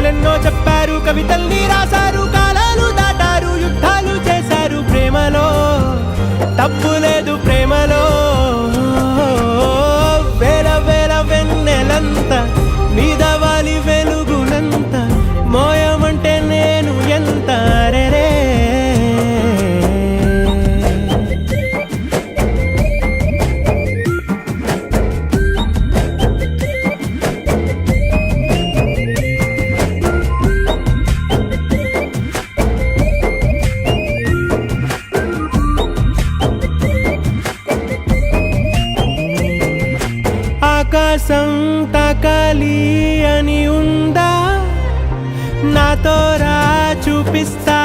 కథలెన్నో చెప్పారు, కవితల్ని రాశారు, కాలాలు దాటారు, యుద్ధాలు చేశారు. ప్రేమలో తప్పు లేదు, ప్రేమలో వేల వేల వెన్నెలంత మీద వాలి వెలుగునంత మోయమంటే నేను ఎంత రే. ఆకాశం తాకాలి అని ఉందా, నాతో రా చూపిస్తా